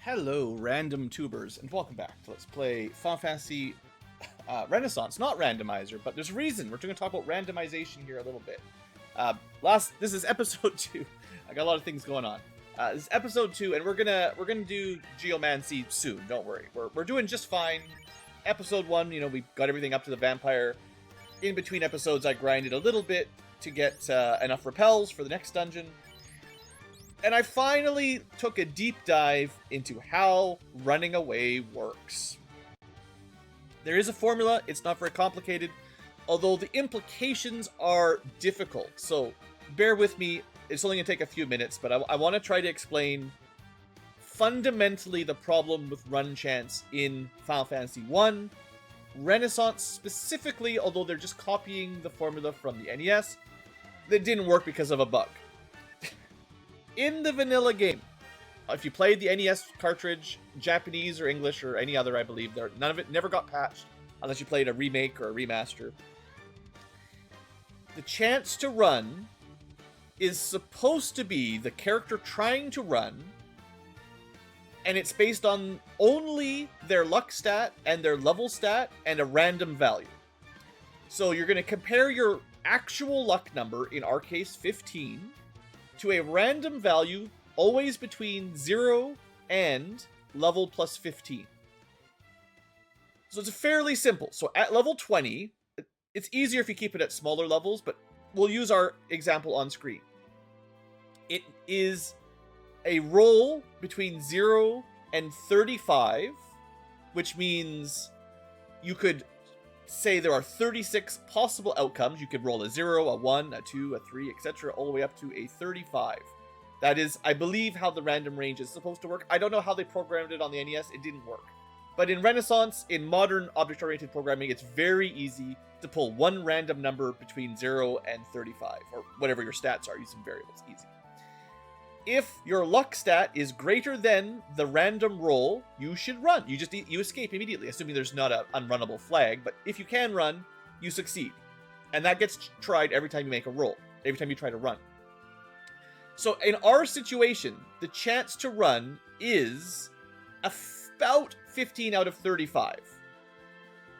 Hello, random tubers, and welcome back to Let's Play Final Fantasy Renaissance. Not randomizer, but there's a reason. We're going to talk about randomization here a little bit. This is episode 2. I got a lot of things going on. This is episode 2, and we're gonna do Geomancer soon. Don't worry, we're doing just fine. Episode 1, we got everything up to the vampire. In between episodes, I grinded a little bit to get enough repels for the next dungeon. And I finally took a deep dive into how running away works. There is a formula, it's not very complicated, although the implications are difficult. So bear with me, it's only going to take a few minutes, but I want to try to explain fundamentally the problem with run chance in Final Fantasy 1. Renaissance specifically, although they're just copying the formula from the NES, that didn't work because of a bug. In the vanilla game, if you played the NES cartridge, Japanese or English or any other, I believe, none of it never got patched unless you played a remake or a remaster. The chance to run is supposed to be the character trying to run, and it's based on only their luck stat and their level stat and a random value. So you're going to compare your actual luck number, in our case 15, to a random value, always between 0 and level plus 15. So it's fairly simple. So at level 20, it's easier if you keep it at smaller levels, but we'll use our example on screen. It is a roll between 0 and 35, which means you could say there are 36 possible outcomes. You could roll a 0, a 1, a 2, a 3, etc., all the way up to a 35. That is, I believe, how the random range is supposed to work. I don't know how they programmed it on the NES. It didn't work. But in Renaissance, in modern object-oriented programming, it's very easy to pull one random number between 0 and 35, or whatever your stats are. Use some variables. Easy. If your luck stat is greater than the random roll, you should run. You escape immediately, assuming there's not an unrunnable flag. But if you can run, you succeed. And that gets tried every time you make a roll, every time you try to run. So in our situation, the chance to run is about 15 out of 35.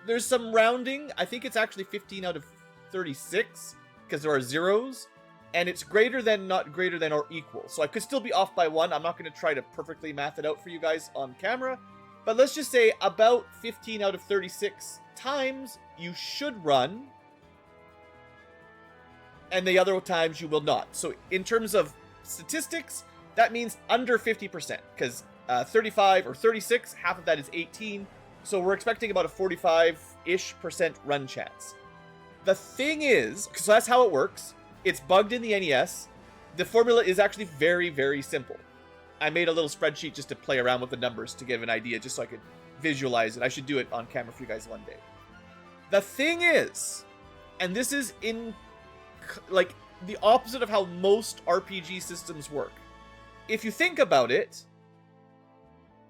There's some rounding. I think it's actually 15 out of 36, because there are zeros. And it's greater than, not greater than, or equal. So I could still be off by 1. I'm not going to try to perfectly math it out for you guys on camera. But let's just say about 15 out of 36 times you should run. And the other times you will not. So in terms of statistics, that means under 50%. Because 35 or 36, half of that is 18. So we're expecting about a 45-ish% run chance. The thing is, so that's how it works. It's bugged in the NES. The formula is actually very, very simple. I made a little spreadsheet just to play around with the numbers to give an idea, just so I could visualize it. I should do it on camera for you guys one day. The thing is, and this is in, like, the opposite of how most RPG systems work. If you think about it,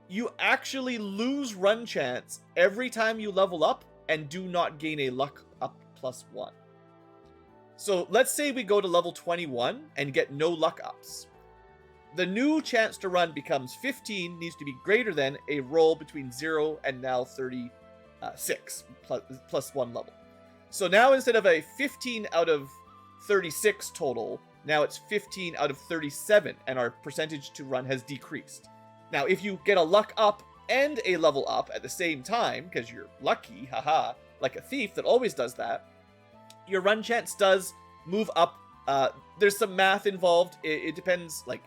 you actually lose run chance every time you level up and do not gain a luck up +1. So let's say we go to level 21 and get no luck ups. The new chance to run becomes 15, needs to be greater than a roll between 0 and now 36, plus 1 level. So now instead of a 15 out of 36 total, now it's 15 out of 37, and our percentage to run has decreased. Now if you get a luck up and a level up at the same time, because you're lucky, haha, like a thief that always does that, your run chance does move up. There's some math involved. It depends. Like,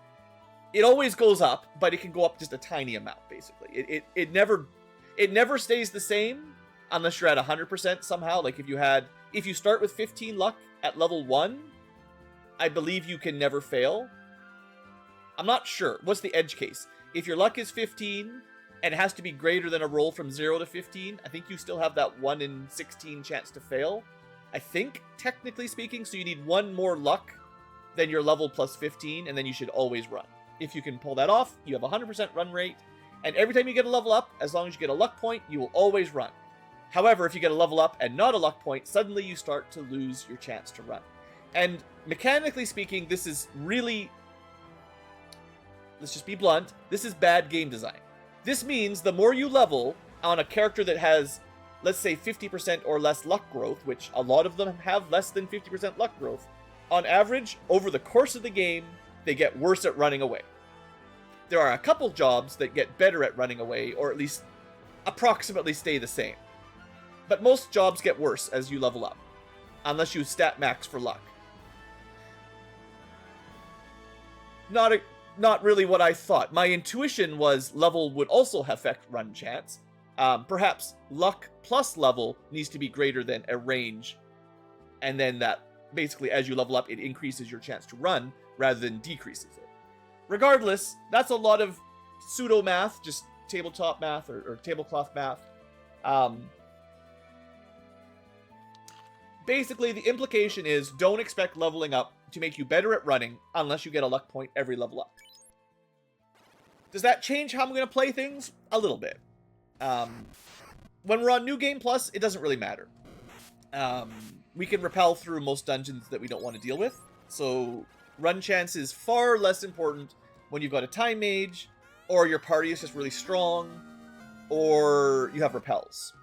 it always goes up, but it can go up just a tiny amount. Basically, it never stays the same unless you're at 100% somehow. Like if you start with 15 luck at level 1, I believe you can never fail. I'm not sure. What's the edge case? If your luck is 15 and it has to be greater than a roll from 0 to 15, I think you still have that 1 in 16 chance to fail. I think, technically speaking, so you need 1 more luck than your level plus 15, and then you should always run. If you can pull that off, you have a 100% run rate, and every time you get a level up, as long as you get a luck point, you will always run. However, if you get a level up and not a luck point, suddenly you start to lose your chance to run. And mechanically speaking, this is really let's just be blunt, this is bad game design. This means the more you level on a character that has, let's say, 50% or less luck growth, which a lot of them have less than 50% luck growth, on average, over the course of the game, they get worse at running away. There are a couple jobs that get better at running away, or at least approximately stay the same. But most jobs get worse as you level up, unless you stat max for luck. Not really what I thought. My intuition was level would also affect run chance. Perhaps luck plus level needs to be greater than a range, and then that basically as you level up, it increases your chance to run rather than decreases it. Regardless, that's a lot of pseudo math, just tabletop math or tablecloth math. Basically, the implication is don't expect leveling up to make you better at running unless you get a luck point every level up. Does that change how I'm going to play things? A little bit. When we're on New Game Plus, it doesn't really matter. We can repel through most dungeons that we don't want to deal with, so run chance is far less important when you've got a time mage, or your party is just really strong, or you have repels.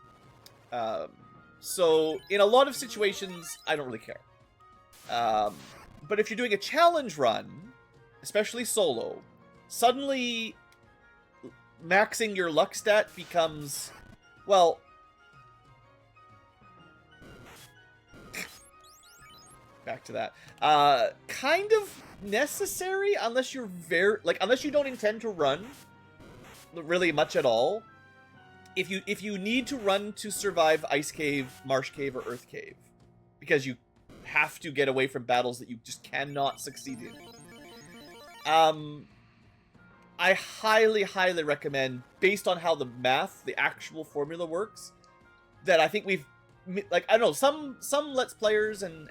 So in a lot of situations, I don't really care. But if you're doing a challenge run, especially solo, suddenly maxing your luck stat becomes, well, back to that. Kind of necessary unless you're unless you don't intend to run really much at all. If you need to run to survive Ice Cave, Marsh Cave, or Earth Cave, because you have to get away from battles that you just cannot succeed in. I highly, highly recommend, based on how the math, the actual formula works, that I think we've, like, I don't know, some Let's Players and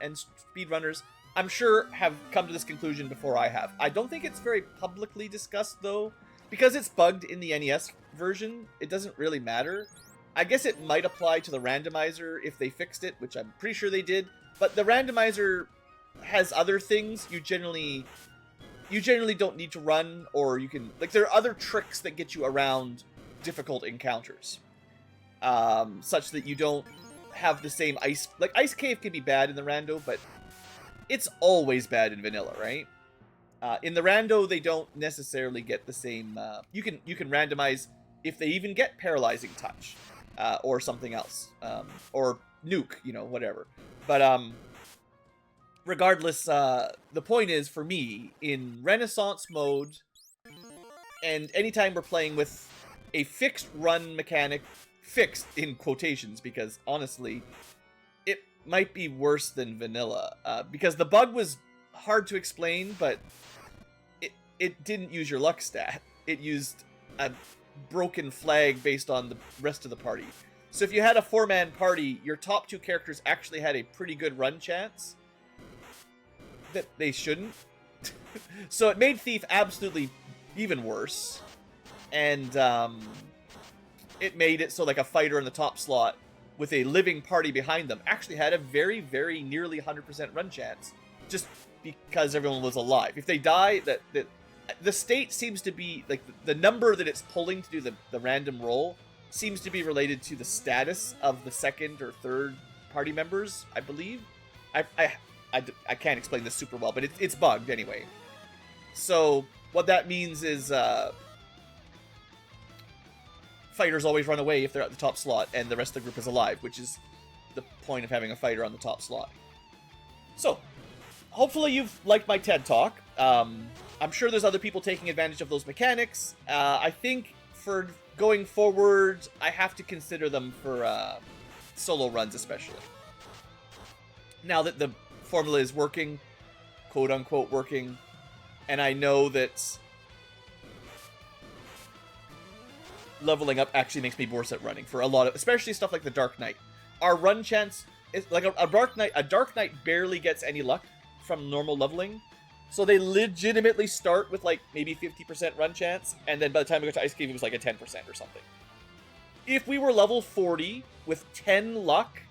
speedrunners, I'm sure, have come to this conclusion before I have. I don't think it's very publicly discussed, though. Because it's bugged in the NES version, it doesn't really matter. I guess it might apply to the randomizer if they fixed it, which I'm pretty sure they did. But the randomizer has other things. You generally don't need to run, or you can, like, there are other tricks that get you around difficult encounters, such that you don't have the same ice. Like, Ice Cave can be bad in the rando, but it's always bad in vanilla, right? In the rando, they don't necessarily get the same. You can randomize if they even get paralyzing touch, or something else, or nuke, whatever. But regardless, the point is, for me, in Renaissance mode, and anytime we're playing with a fixed run mechanic, fixed in quotations, because honestly, it might be worse than vanilla, because the bug was hard to explain, but it didn't use your luck stat. It used a broken flag based on the rest of the party. So if you had a 4-man party, your top 2 characters actually had a pretty good run chance that they shouldn't. So it made Thief absolutely even worse. And it made it so, like, a fighter in the top slot with a living party behind them actually had a very, very nearly 100% run chance, just because everyone was alive. If they die, the state seems to be, like, the number that it's pulling to do the random roll seems to be related to the status of the second or third party members, I believe. I can't explain this super well, but it's bugged anyway. So what that means is fighters always run away if they're at the top slot and the rest of the group is alive, which is the point of having a fighter on the top slot. So hopefully you've liked my TED Talk. I'm sure there's other people taking advantage of those mechanics. I think for going forward, I have to consider them for solo runs especially. Now that the formula is working, quote-unquote working, and I know that leveling up actually makes me worse at running for a lot of, especially stuff like the Dark Knight. Our run chance is like a Dark Knight barely gets any luck from normal leveling. So they legitimately start with, like, maybe 50% run chance, and then by the time we got to Ice Cave, it was like a 10% or something. If we were level 40 with 10 luck,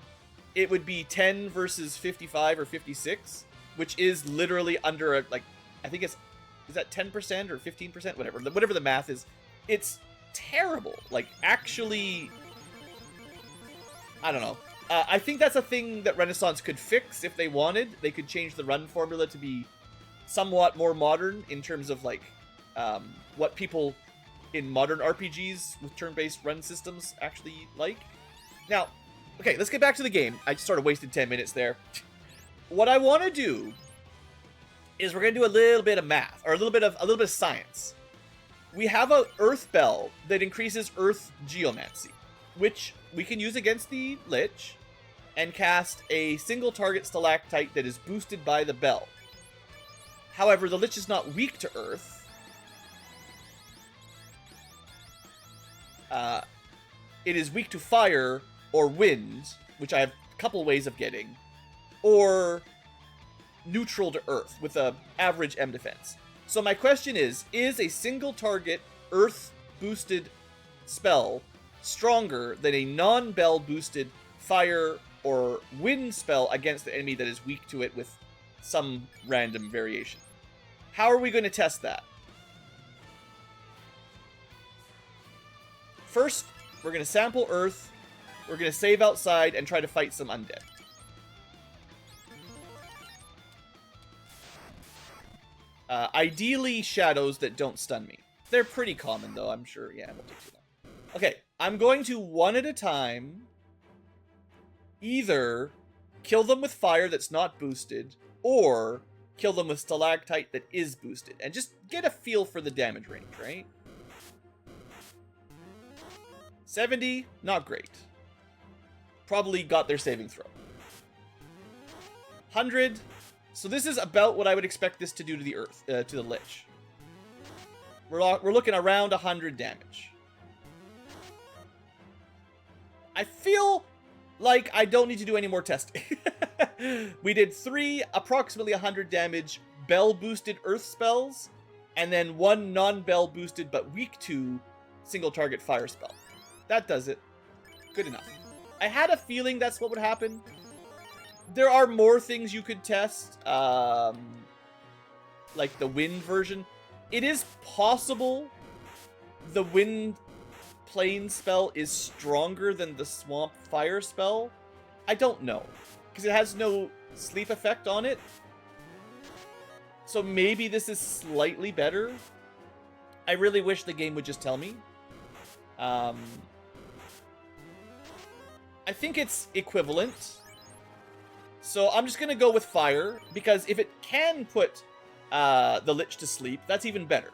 it would be 10 versus 55 or 56, which is literally under, I think is that 10% or 15%? Whatever the math is. It's terrible. Like, actually, I don't know. I think that's a thing that Renaissance could fix if they wanted. They could change the run formula to be somewhat more modern in terms of, like, what people in modern RPGs with turn-based run systems actually like. Now, okay, let's get back to the game. I just sort of wasted 10 minutes there. What I want to do is we're going to do a little bit of math, or a little bit of science. We have a Earth Bell that increases Earth Geomancy, which we can use against the Lich, and cast a single target stalactite that is boosted by the bell. However, the Lich is not weak to Earth. It is weak to fire or wind, which I have a couple ways of getting, or neutral to Earth with a average M defense. So my question is a single target Earth boosted spell stronger than a non-bell boosted fire or wind spell against the enemy that is weak to it with some random variation? How are we going to test that? First, we're going to sample Earth, we're going to save outside and try to fight some undead. Ideally, shadows that don't stun me. They're pretty common, though, I'm sure. Yeah, it won't take too long. Okay, I'm going to, one at a time, either kill them with fire that's not boosted, or kill them with stalactite that is boosted. And just get a feel for the damage range, right? 70, not great. Probably got their saving throw. 100... So this is about what I would expect this to do to the Earth, to the Lich. We're looking around 100 damage. I feel like I don't need to do any more testing. We did 3 approximately 100 damage bell-boosted Earth spells, and then 1 non-bell boosted but weak to single target fire spell. That does it. Good enough. I had a feeling that's what would happen. There are more things you could test, like the wind version. It is possible the wind plane spell is stronger than the swamp fire spell. I don't know, because it has no sleep effect on it. So maybe this is slightly better. I really wish the game would just tell me. I think it's equivalent. So I'm just going to go with fire, because if it can put the Lich to sleep, that's even better.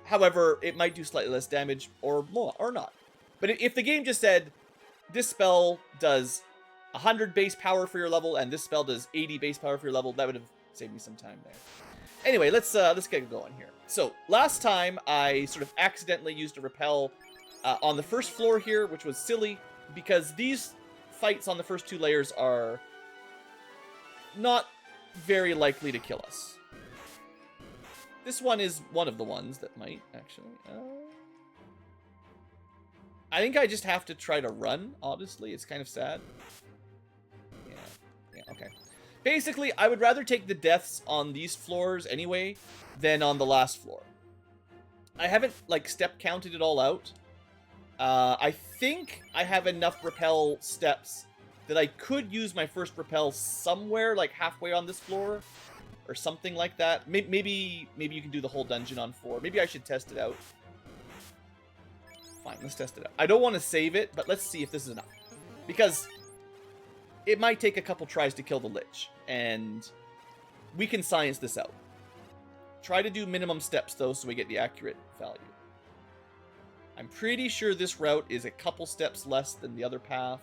However, it might do slightly less damage, or more, or not. But if the game just said, this spell does 100 base power for your level, and this spell does 80 base power for your level, that would have saved me some time there. Anyway, let's get going here. So, last time, I sort of accidentally used a repel on the first floor here, which was silly, because these fights on the first 2 layers are not very likely to kill us. This one is one of the ones that might, actually. I think I just have to try to run, honestly. It's kind of sad. Yeah, okay. Basically, I would rather take the deaths on these floors anyway than on the last floor. I haven't, like, step counted it all out. I think I have enough repel steps that I could use my first repel somewhere, like halfway on this floor, or something like that. Maybe you can do the whole dungeon on 4. Maybe I should test it out. Fine, let's test it out. I don't want to save it, but let's see if this is enough. Because it might take a couple tries to kill the Lich, and we can science this out. Try to do minimum steps, though, so we get the accurate value. I'm pretty sure this route is a couple steps less than the other path.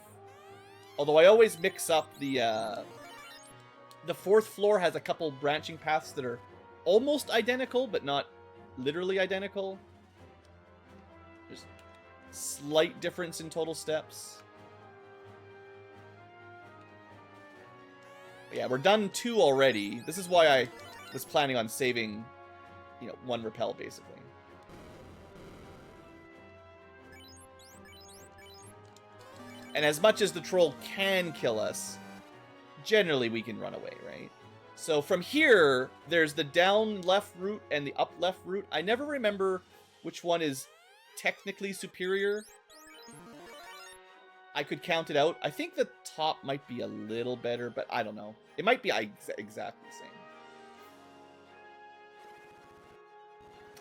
Although I always mix up the 4th floor has a couple branching paths that are almost identical, but not literally identical. There's slight difference in total steps. But yeah, we're done 2 already. This is why I was planning on saving, 1 repel, basically. And as much as the troll can kill us, generally we can run away, right? So from here, there's the down left route and the up left route. I never remember which one is technically superior. I could count it out. I think the top might be a little better, but I don't know. It might be exactly the same.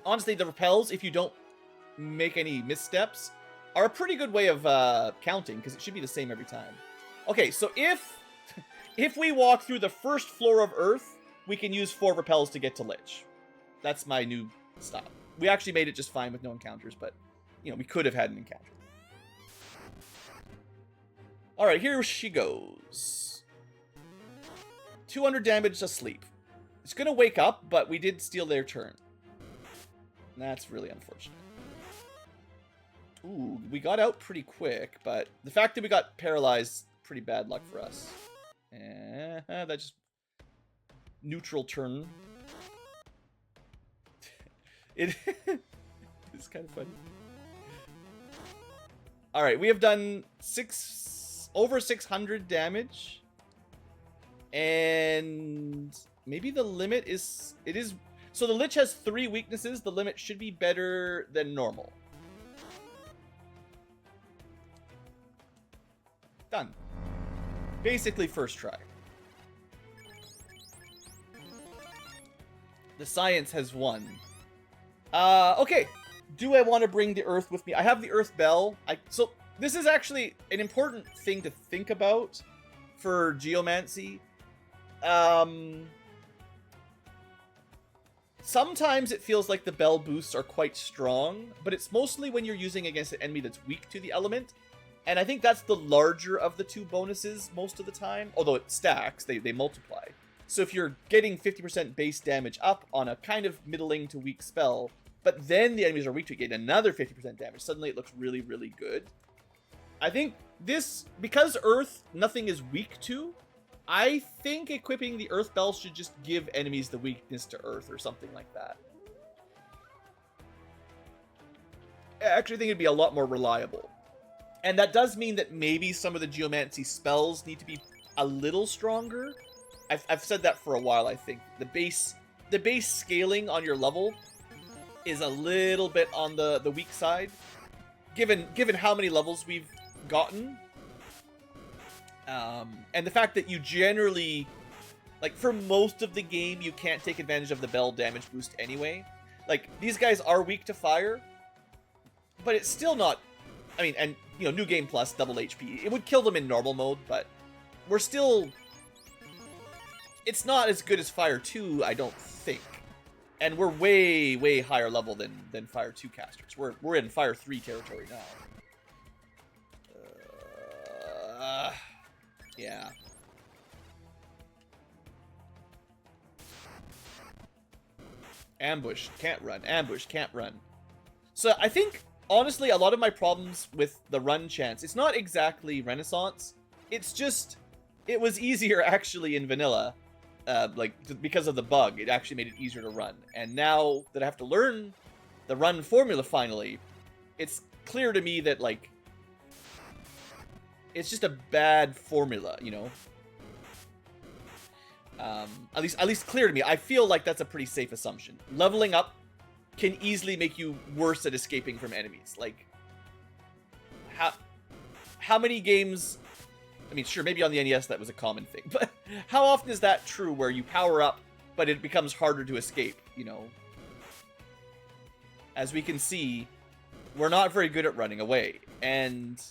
Honestly, the repels, if you don't make any missteps, are a pretty good way of counting, because it should be the same every time. Okay, so if we walk through the first floor of Earth, we can use 4 repels to get to Lich. That's my new style. We actually made it just fine with no encounters, but, you know, we could have had an encounter. Alright, here she goes. 200 damage asleep. It's gonna wake up, but we did steal their turn. That's really unfortunate. Ooh, we got out pretty quick, but the fact that we got paralyzed, pretty bad luck for us. That just... neutral turn. It's kind of funny. Alright, we have done over 600 damage. And maybe the limit is... So the Lich has 3 weaknesses. The limit should be better than normal. Done. Basically first try. The science has won. Okay. Do I want to bring the Earth with me? I have the Earth Bell. So this is actually an important thing to think about for Geomancy. Sometimes it feels like the Bell boosts are quite strong, but it's mostly when you're using against an enemy that's weak to the element. And I think that's the larger of the 2 bonuses most of the time. Although it stacks, they multiply. So if you're getting 50% base damage up on a kind of middling to weak spell, but then the enemies are weak to it, get another 50% damage, suddenly it looks really, really good. I think this, because Earth, nothing is weak to, I think equipping the Earth Bell should just give enemies the weakness to Earth or something like that. I actually think it'd be a lot more reliable. And that does mean that maybe some of the Geomancy spells need to be a little stronger. I've said that for a while, I think. The base scaling on your level is a little bit on the weak side. Given how many levels we've gotten. And the fact that you generally, like, for most of the game, you can't take advantage of the Bell damage boost anyway. Like, these guys are weak to fire, but it's still not, I mean, and, you know, New Game Plus, double HP. It would kill them in normal mode, but we're still, it's not as good as Fire 2, I don't think. And we're way, way higher level than Fire 2 casters. We're in Fire 3 territory now. Yeah. Ambush, can't run. Ambush, can't run. So I think, honestly, a lot of my problems with the run chance, it's not exactly Renaissance. It's just, it was easier actually in vanilla. Like, because of the bug, it actually made it easier to run. And now that I have to learn the run formula finally, it's clear to me that, like, it's just a bad formula, you know? At least clear to me. I feel like that's a pretty safe assumption. Leveling up can easily make you worse at escaping from enemies. Like, how many games... I mean, sure, maybe on the NES that was a common thing, but how often is that true where you power up, but it becomes harder to escape, you know? As we can see, we're not very good at running away, and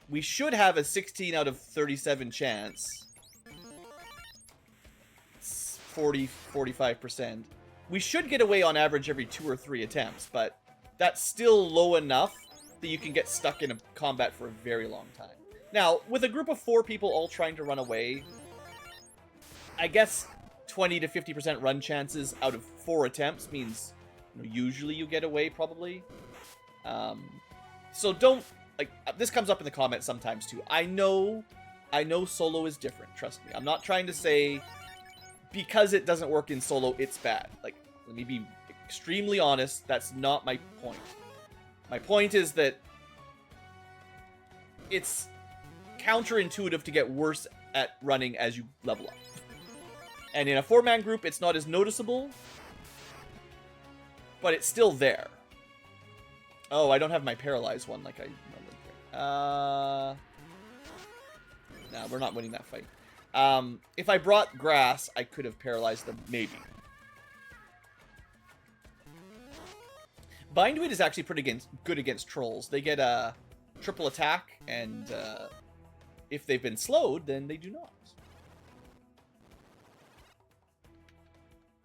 we should have a 16 out of 37 chance. 45%. We should get away on average every 2 or 3 attempts, but that's still low enough that you can get stuck in a combat for a very long time. Now, with a group of 4 people all trying to run away, I guess 20 to 50% run chances out of 4 attempts means, you know, usually you get away, probably. So don't, like, this comes up in the comments sometimes too. I know solo is different, trust me. I'm not trying to say because it doesn't work in solo, it's bad. Like, let me be extremely honest, that's not my point. My point is that it's counterintuitive to get worse at running as you level up. And in a 4-man group, it's not as noticeable, but it's still there. Oh, I don't have my paralyzed one like I normally do. Nah, we're not winning that fight. If I brought grass, I could have paralyzed them, maybe. Bindweed is actually pretty good against trolls. They get a triple attack, and if they've been slowed, then they do not.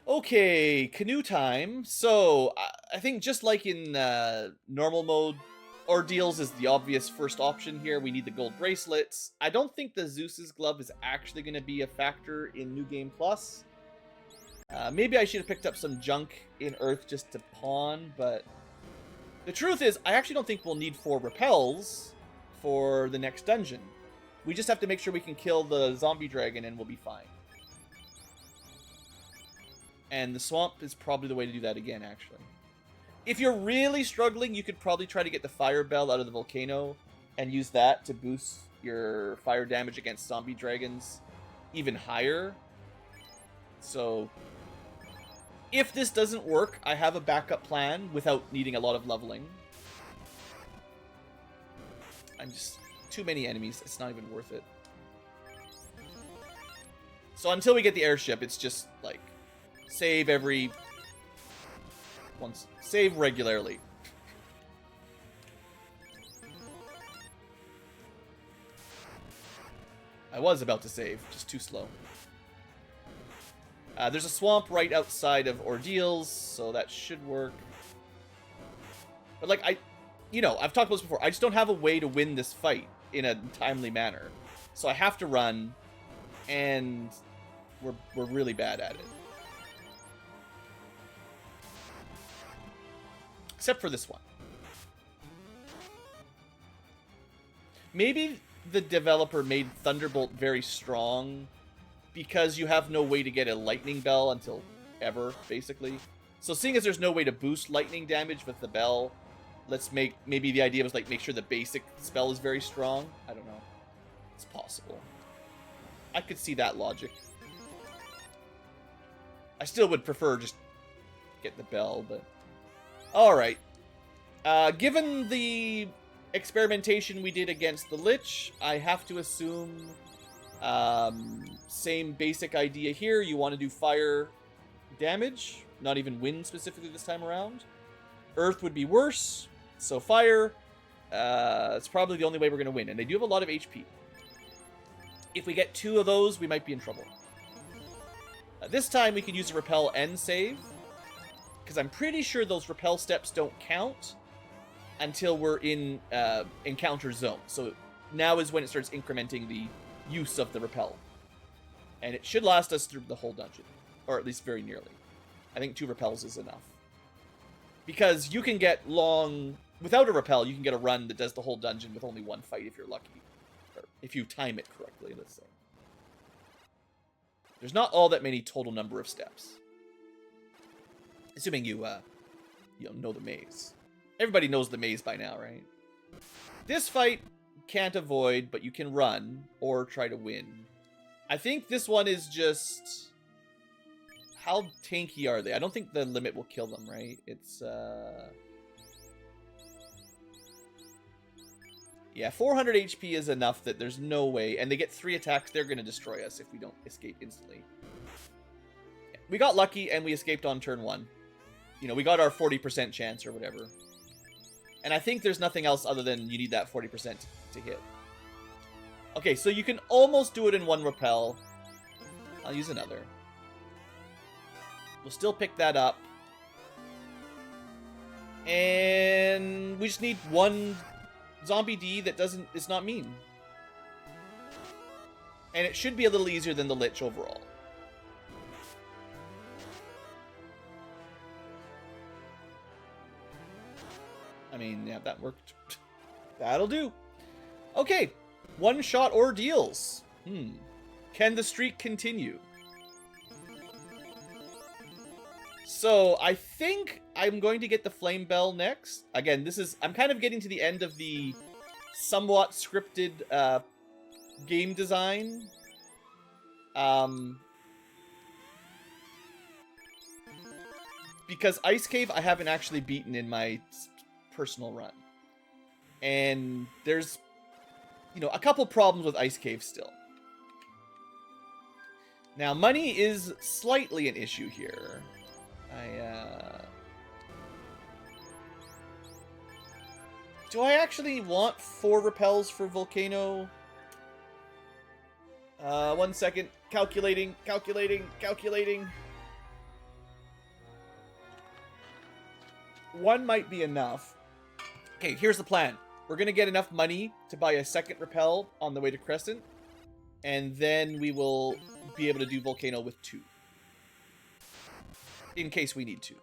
Okay, canoe time. So, I think just like in normal mode, Ordeals is the obvious first option here. We need the gold bracelets. I don't think the Zeus's glove is actually going to be a factor in New Game Plus. Maybe I should have picked up some junk in Earth just to pawn, but the truth is, I actually don't think we'll need 4 repels for the next dungeon. We just have to make sure we can kill the zombie dragon and we'll be fine. And the swamp is probably the way to do that again, actually. If you're really struggling, you could probably try to get the fire bell out of the volcano and use that to boost your fire damage against zombie dragons even higher. So, if this doesn't work, I have a backup plan without needing a lot of leveling. I'm just... too many enemies. It's not even worth it. So until we get the airship, it's just, like, save every... once. Save regularly. I was about to save, just too slow. There's a swamp right outside of Ordeals, so that should work. But, like, you know, I've talked about this before. I just don't have a way to win this fight in a timely manner. So I have to run, and we're really bad at it. Except for this one. Maybe the developer made Thunderbolt very strong because you have no way to get a lightning bell until ever, basically. So seeing as there's no way to boost lightning damage with the bell, maybe the idea was like make sure the basic spell is very strong. I don't know. It's possible. I could see that logic. I still would prefer just get the bell, but... Alright. Given the experimentation we did against the Lich, I have to assume... same basic idea here. You want to do fire damage, not even wind specifically this time around. Earth would be worse, so fire. It's probably the only way we're going to win, and they do have a lot of HP. If we get 2 of those, we might be in trouble. This time we can use a repel and save, because I'm pretty sure those repel steps don't count until we're in encounter zone. So now is when it starts incrementing the use of the repel. And it should last us through the whole dungeon, or at least very nearly. I think 2 repels is enough. Because you can get long... Without a repel, you can get a run that does the whole dungeon with only 1 fight if you're lucky. Or if you time it correctly, let's say. There's not all that many total number of steps. Assuming you know the maze. Everybody knows the maze by now, right? This fight can't avoid, but you can run or try to win. I think this one is just... How tanky are they? I don't think the limit will kill them, right? It's, yeah, 400 HP is enough that there's no way. And they get 3 attacks. They're going to destroy us if we don't escape instantly. We got lucky and we escaped on turn 1. You know, we got our 40% chance or whatever. And I think there's nothing else other than you need that 40% to hit. Okay, so you can almost do it in 1 repel. I'll use another. We'll still pick that up. And we just need 1 zombie D that it's not mean. And it should be a little easier than the Lich overall. I mean, yeah, that worked. That'll do. Okay, 1-shot ordeals. Can the streak continue? So, I think I'm going to get the Flame Bell next. Again, I'm kind of getting to the end of the somewhat scripted game design. Because Ice Cave I haven't actually beaten in my personal run. And there's, you know, a couple problems with Ice Cave still. Now, money is slightly an issue here. Do I actually want 4 repels for Volcano? 1 second. Calculating. One might be enough. Okay, here's the plan. We're going to get enough money to buy a second repel on the way to Crescent. And then we will be able to do Volcano with 2. In case we need to.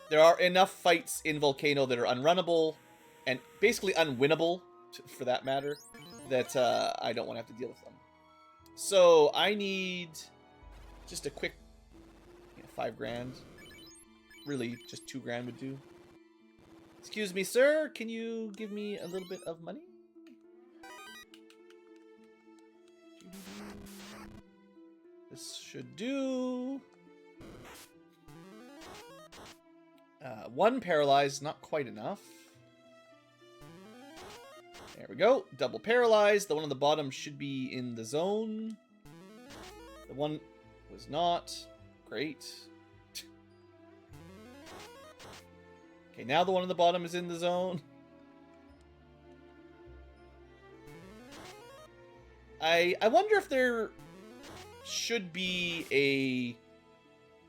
There are enough fights in Volcano that are unrunnable, and basically unwinnable, for that matter, that I don't want to have to deal with them. So, I need just a quick 5 grand. Really, just 2 grand would do. Excuse me, sir, can you give me a little bit of money? This should do. 1 paralyzed, not quite enough. There we go. Double paralyzed. The one on the bottom should be in the zone. The one was not. Great. Okay, now the one on the bottom is in the zone. I wonder if there should be a...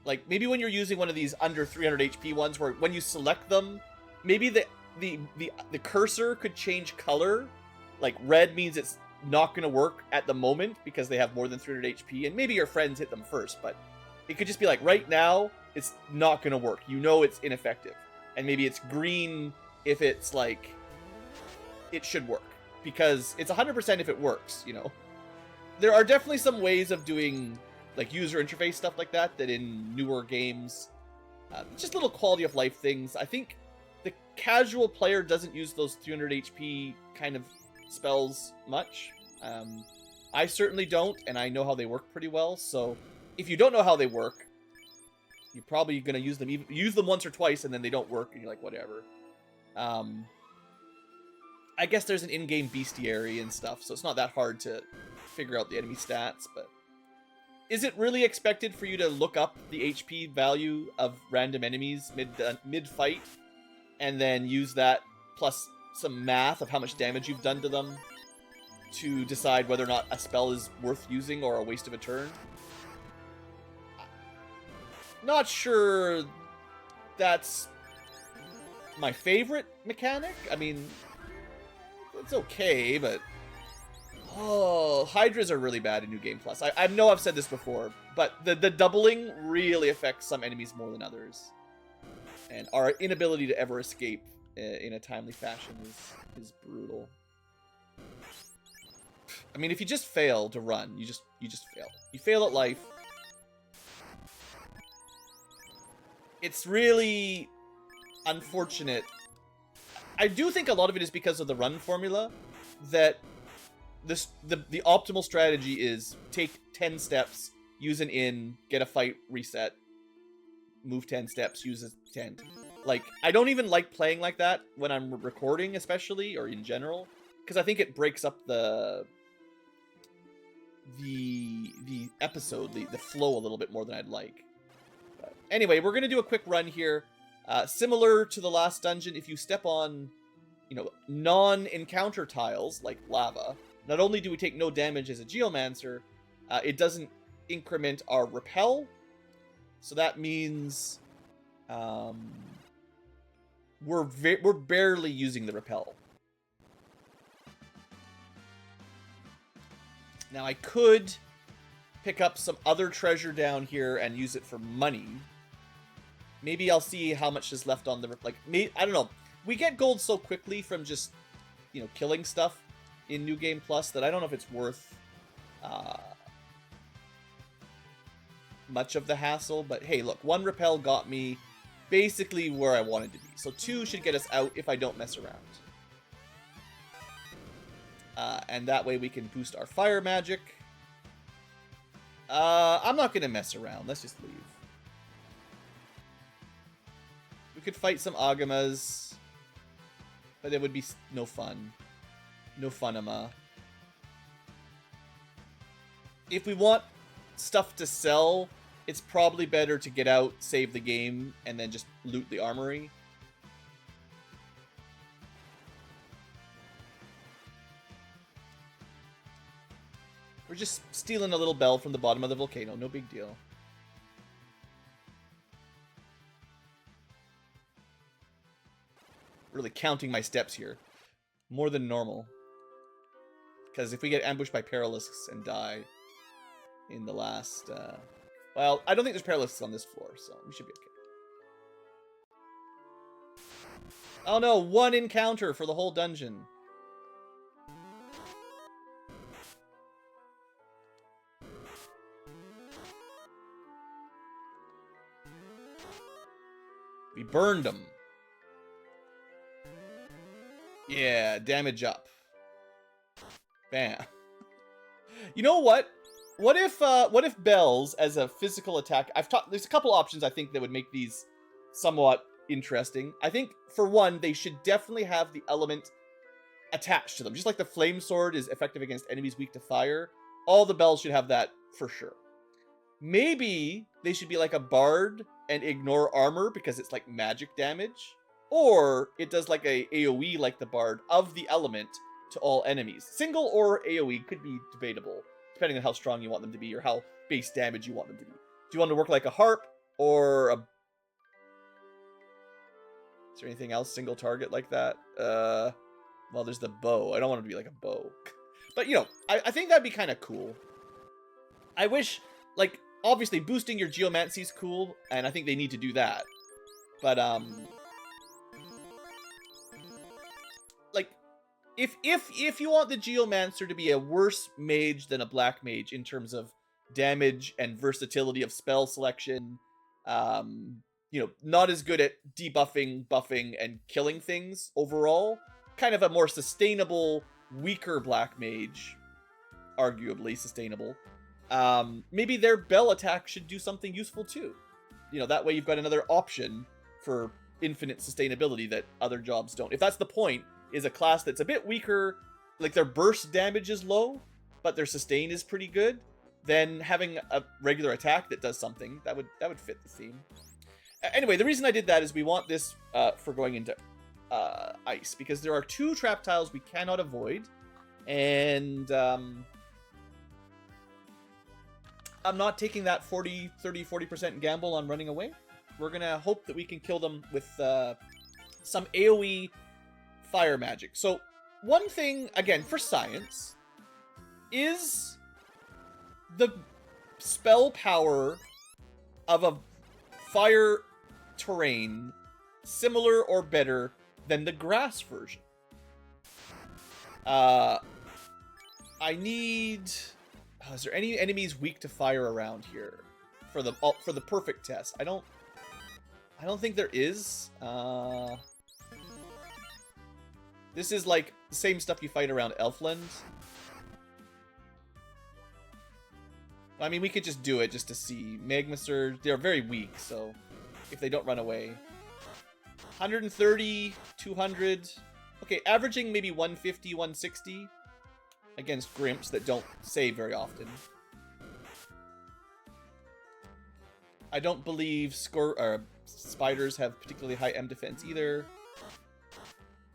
Like, maybe when you're using one of these under 300 HP ones, where when you select them, maybe the cursor could change color. Like, red means it's not going to work at the moment because they have more than 300 HP, and maybe your friends hit them first, but it could just be like, right now, it's not going to work. You know it's ineffective. And maybe it's green if it's like, it should work. Because it's 100% if it works, you know. There are definitely some ways of doing like user interface stuff like that in newer games. Just little quality of life things. I think the casual player doesn't use those 300 HP kind of spells much. I certainly don't, and I know how they work pretty well. So if you don't know how they work, you're probably going to use them once or twice, and then they don't work, and you're like, whatever. I guess there's an in-game bestiary and stuff, so it's not that hard to figure out the enemy stats, but is it really expected for you to look up the HP value of random enemies mid-fight, and then use that plus some math of how much damage you've done to them to decide whether or not a spell is worth using or a waste of a turn? Not sure that's my favorite mechanic. I mean, it's okay, but... Oh, Hydras are really bad in New Game Plus. I know I've said this before, but the doubling really affects some enemies more than others. And our inability to ever escape in a timely fashion is brutal. I mean, if you just fail to run, you just fail. You fail at life. It's really unfortunate. I do think a lot of it is because of the run formula, that the optimal strategy is take 10 steps, use an in, get a fight, reset, move 10 steps, use a 10. Like, I don't even like playing like that when I'm recording, especially, or in general, because I think it breaks up the episode, the flow a little bit more than I'd like. But anyway, we're gonna do a quick run here. Similar to the last dungeon, if you step on, non-encounter tiles like lava, not only do we take no damage as a Geomancer, it doesn't increment our repel. So that means we're barely using the repel. Now I could pick up some other treasure down here and use it for money. Maybe I'll see how much is left on the... I don't know. We get gold so quickly from just, killing stuff in New Game Plus that I don't know if it's worth much of the hassle. But hey, look, 1 repel got me basically where I wanted to be. So 2 should get us out if I don't mess around. And that way we can boost our fire magic. I'm not going to mess around. Let's just leave. We could fight some Agamas, but it would be no fun. No funama. If we want stuff to sell, it's probably better to get out, save the game, and then just loot the armory. We're just stealing a little bell from the bottom of the volcano. No big deal. Really counting my steps here. More than normal. Because if we get ambushed by Paralisks and die in the last... well, I don't think there's Paralisks on this floor, so we should be okay. Oh no, 1 encounter for the whole dungeon. We burned them. Yeah, damage up. Bam. You know what? What if bells as a physical attack? There's a couple options I think that would make these somewhat interesting. I think for one, they should definitely have the element attached to them. Just like the flame sword is effective against enemies weak to fire, all the bells should have that for sure. Maybe they should be like a bard and ignore armor because it's like magic damage. Or it does like a AoE like the bard of the element to all enemies. Single or AoE could be debatable, depending on how strong you want them to be or how base damage you want them to be. Do you want to work like a harp or a... Is there anything else single target like that? Well, there's the bow. I don't want it to be like a bow. But, you know, I think that'd be kind of cool. I wish, like, obviously boosting your Geomancy is cool, and I think they need to do that. But, like, if you want the Geomancer to be a worse mage than a black mage in terms of damage and versatility of spell selection, you know, not as good at debuffing, buffing, and killing things overall, kind of a more sustainable, weaker black mage, arguably sustainable, maybe their bell attack should do something useful too. You know, that way you've got another option for infinite sustainability that other jobs don't. If that's the point, is a class that's a bit weaker, like their burst damage is low, but their sustain is pretty good, then having a regular attack that does something, that would fit the theme. Anyway, the reason I did that is we want this for going into ice, because there are 2 trap tiles we cannot avoid, and I'm not taking that 40% gamble on running away. We're gonna hope that we can kill them with some AoE fire magic. So one thing, again, for science, is the spell power of a fire terrain similar or better than the grass version? I need... is there any enemies weak to fire around here for the perfect test? I don't think there is. This is like the same stuff you fight around Elfland. I mean, we could just do it just to see. Magma Surge, they're very weak, so if they don't run away. 130, 200. Okay, averaging maybe 150, 160 against Grimps that don't save very often. I don't believe spiders have particularly high M defense either.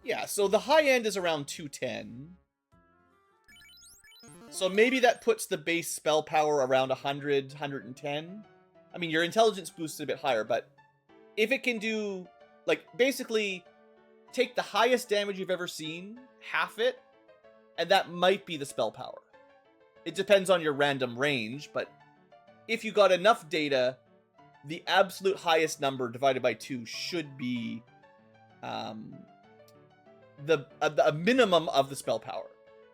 Yeah, so the high end is around 210. So maybe that puts the base spell power around 100, 110. I mean, your intelligence boosts a bit higher, but if it can do, like, basically take the highest damage you've ever seen, half it, and that might be the spell power. It depends on your random range, but if you got enough data, the absolute highest number divided by 2 should be a minimum of the spell power.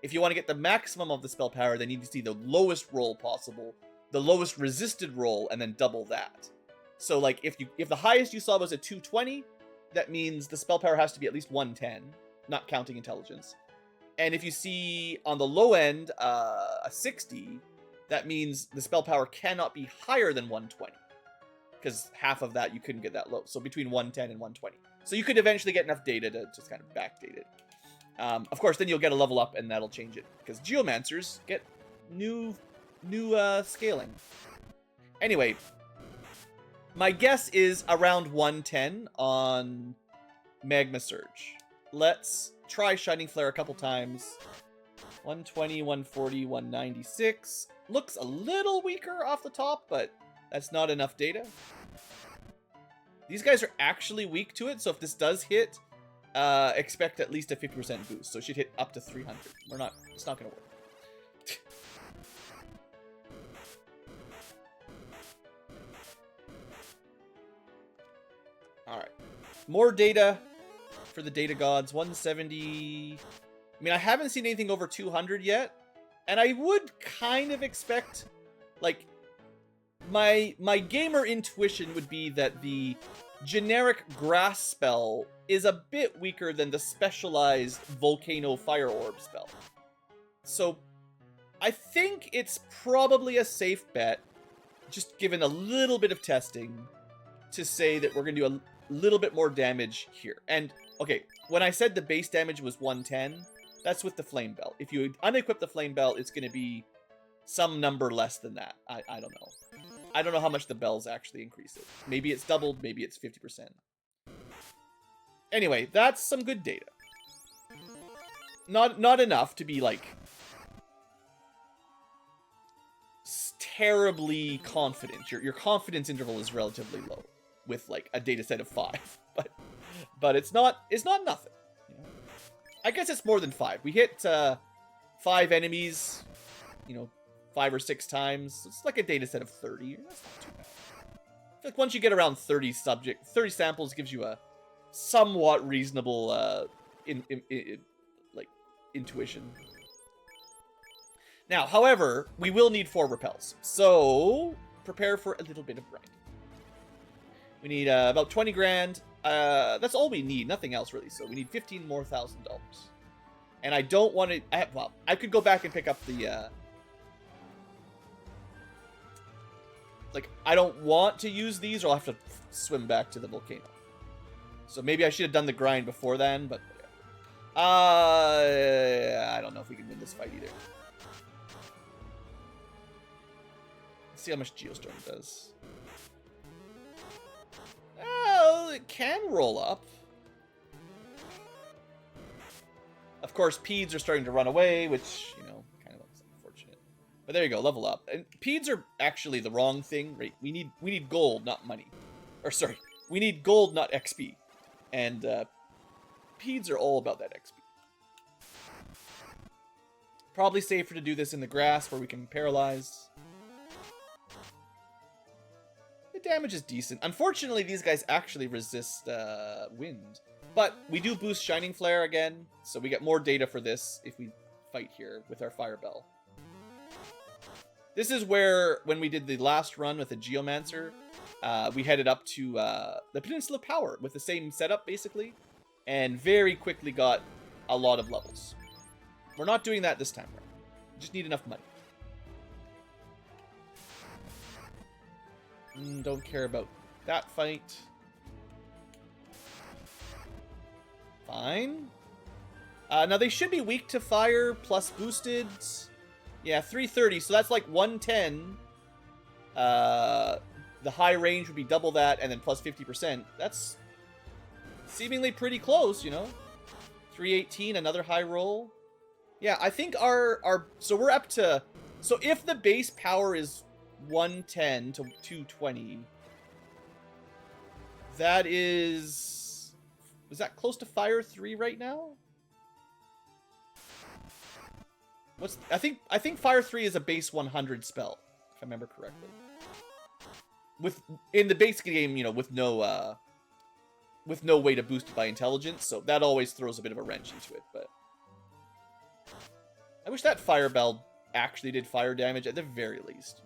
If you want to get the maximum of the spell power, then you need to see the lowest roll possible, the lowest resisted roll, and then double that. So, like, if the highest you saw was a 220, that means the spell power has to be at least 110, not counting intelligence. And if you see on the low end a 60, that means the spell power cannot be higher than 120. because half of that you couldn't get that low. So between 110 and 120. So you could eventually get enough data to just kind of backdate it. Of course, then you'll get a level up, and that'll change it, because Geomancers get new scaling. Anyway, my guess is around 110 on Magma Surge. Let's try Shining Flare a couple times. 120, 140, 196. Looks a little weaker off the top, but that's not enough data. These guys are actually weak to it, so if this does hit, expect at least a 50% boost. So it should hit up to 300. It's not going to work. Alright. More data for the data gods. 170. I mean, I haven't seen anything over 200 yet. And I would kind of expect, like, my gamer intuition would be that the generic grass spell is a bit weaker than the specialized volcano fire orb spell. So I think it's probably a safe bet, just given a little bit of testing, to say that we're going to do a little bit more damage here. And, okay, when I said the base damage was 110, that's with the Flame Bell. If you unequip the Flame Bell, it's going to be some number less than that. I don't know. I don't know how much the bells actually increase it. Maybe it's doubled, maybe it's 50%. Anyway, that's some good data. Not enough to be, like, terribly confident. Your confidence interval is relatively low with, like, a data set of 5. But it's not nothing. You know? I guess it's more than 5. We hit 5 enemies, you know, 5 or 6 times. It's like a data set of 30. That's not too bad. I feel like once you get around 30 samples gives you a somewhat reasonable like intuition. Now, however, we will need 4 repels, so prepare for a little bit of grinding. We need about 20 grand. That's all we need, nothing else really. So we need $15,000 more. And I don't want to. Well, I could go back and pick up the. Like, I don't want to use these, or I'll have to swim back to the volcano. So maybe I should have done the grind before then, but I don't know if we can win this fight either. Let's see how much Geostorm does. Well, it can roll up. Of course, Peds are starting to run away, which, you know, kind of unfortunate. But there you go, level up. And Peds are actually the wrong thing, right? We need gold, not money. Or sorry, we need gold, not XP. And Peds are all about that XP. Probably safer to do this in the grass where we can paralyze. The damage is decent. Unfortunately, these guys actually resist wind. But we do boost Shining Flare again, so we get more data for this if we fight here with our Fire Bell. This is where, when we did the last run with the Geomancer, we headed up to the Peninsula Power with the same setup, basically, and very quickly got a lot of levels. We're not doing that this time around. We just need enough money. Don't care about that fight. Fine. Now, they should be weak to fire plus boosted. Yeah, 330, so that's like 110. The high range would be double that, and then plus 50%. That's seemingly pretty close, you know? 318, another high roll. Yeah, I think so we're up to... So if the base power is 110 to 220, that is... Was that close to Fire 3 right now? I think Fire 3 is a base 100 spell, if I remember correctly. In the base game, you know, with no way to boost it by intelligence, so that always throws a bit of a wrench into it, but I wish that Fire Bell actually did fire damage at the very least.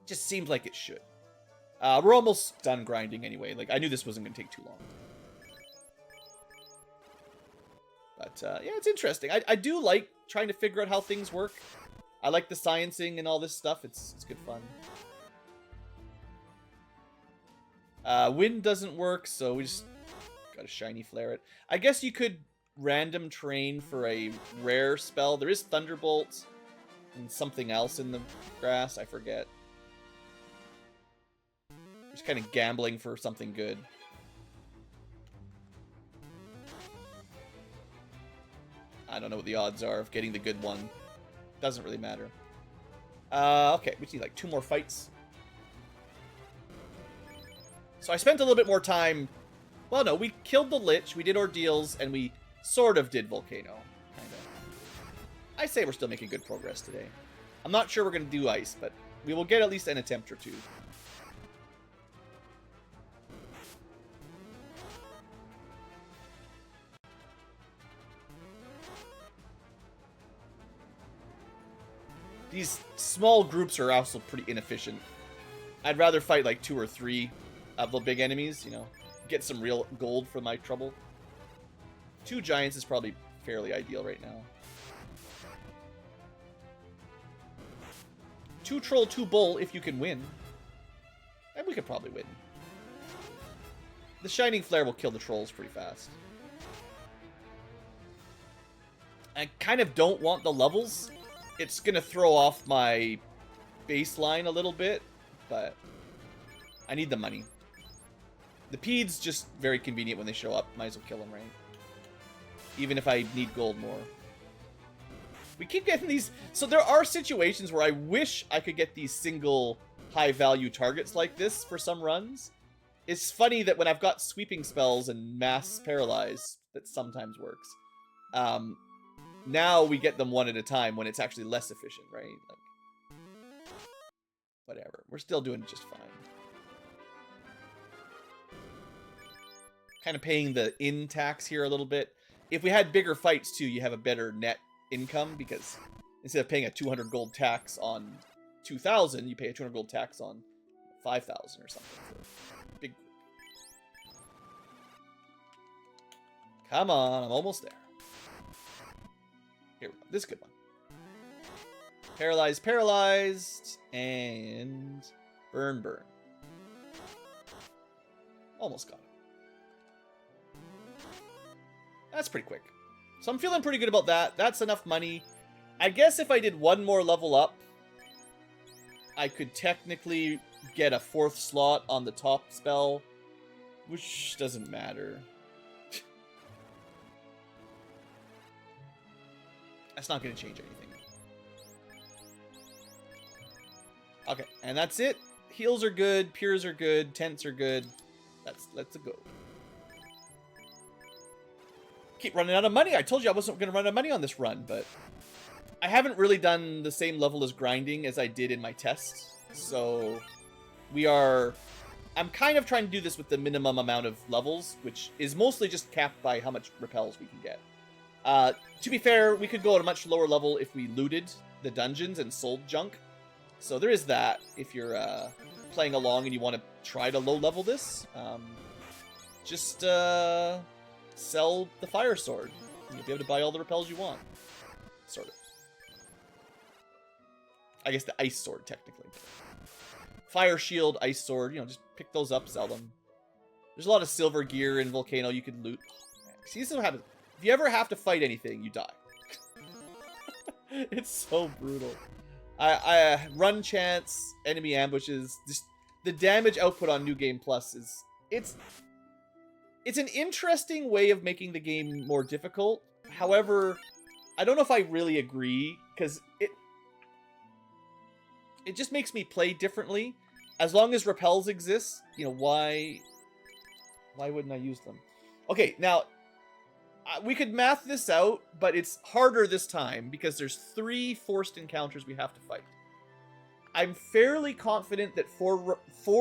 Just seems like it should. We're almost done grinding anyway. Like, I knew this wasn't going to take too long. But, yeah, it's interesting. I do like trying to figure out how things work. I like the sciencing and all this stuff. It's good fun. Wind doesn't work, so we just gotta shiny flare it. I guess you could random train for a rare spell. There is Thunderbolt and something else in the grass. I forget. Just kind of gambling for something good. I don't know what the odds are of getting the good one. Doesn't really matter. Okay, we need like 2 more fights. So I spent a little bit more time. Well, no, we killed the Lich, we did Ordeals, and we sort of did Volcano. Kind of. I say we're still making good progress today. I'm not sure we're going to do Ice, but we will get at least an attempt or 2. These small groups are also pretty inefficient. I'd rather fight like 2 or 3 of the big enemies, you know. Get some real gold for my trouble. 2 giants is probably fairly ideal right now. 2 troll, 2 bull if you can win. And we could probably win. The shining flare will kill the trolls pretty fast. I kind of don't want the levels. It's gonna throw off my baseline a little bit, but I need the money. The Peds just very convenient when they show up. Might as well kill them, right? Even if I need gold more. We keep getting these. So there are situations where I wish I could get these single high-value targets like this for some runs. It's funny that when I've got sweeping spells and mass paralyze, that sometimes works. Now we get them one at a time when it's actually less efficient, right? Like, whatever. We're still doing just fine. Kind of paying the in tax here a little bit. If we had bigger fights too, you have a better net income because instead of paying a 200 gold tax on 2,000, you pay a 200 gold tax on 5,000 or something. For big. Come on, I'm almost there. Here we go. This is a good one. Paralyzed, paralyzed, and burn, burn. Almost got it. That's pretty quick. So I'm feeling pretty good about that. That's enough money. I guess if I did 1 more level up, I could technically get a 4th slot on the top spell, which doesn't matter. That's not going to change anything. Okay, and that's it. Heals are good, Pures are good, Tents are good. Let's go. Keep running out of money. I told you I wasn't going to run out of money on this run, but I haven't really done the same level as grinding as I did in my tests. So I'm kind of trying to do this with the minimum amount of levels, which is mostly just capped by how much repels we can get. To be fair, we could go at a much lower level if we looted the dungeons and sold junk. So there is that. If you're playing along and you want to try to low level this, just sell the fire sword. You'll be able to buy all the repels you want. Sort of. I guess the ice sword, technically. Fire shield, ice sword, you know, just pick those up, sell them. There's a lot of silver gear in Volcano you could loot. Oh, see, this is what happens. If you ever have to fight anything, you die. It's so brutal. I run chance, enemy ambushes. Just the damage output on New Game Plus is it's an interesting way of making the game more difficult. However, I don't know if I really agree because it just makes me play differently. As long as repels exist, you know, why wouldn't I use them? Okay, now we could math this out, but it's harder this time because there's 3 forced encounters we have to fight. I'm fairly confident that 4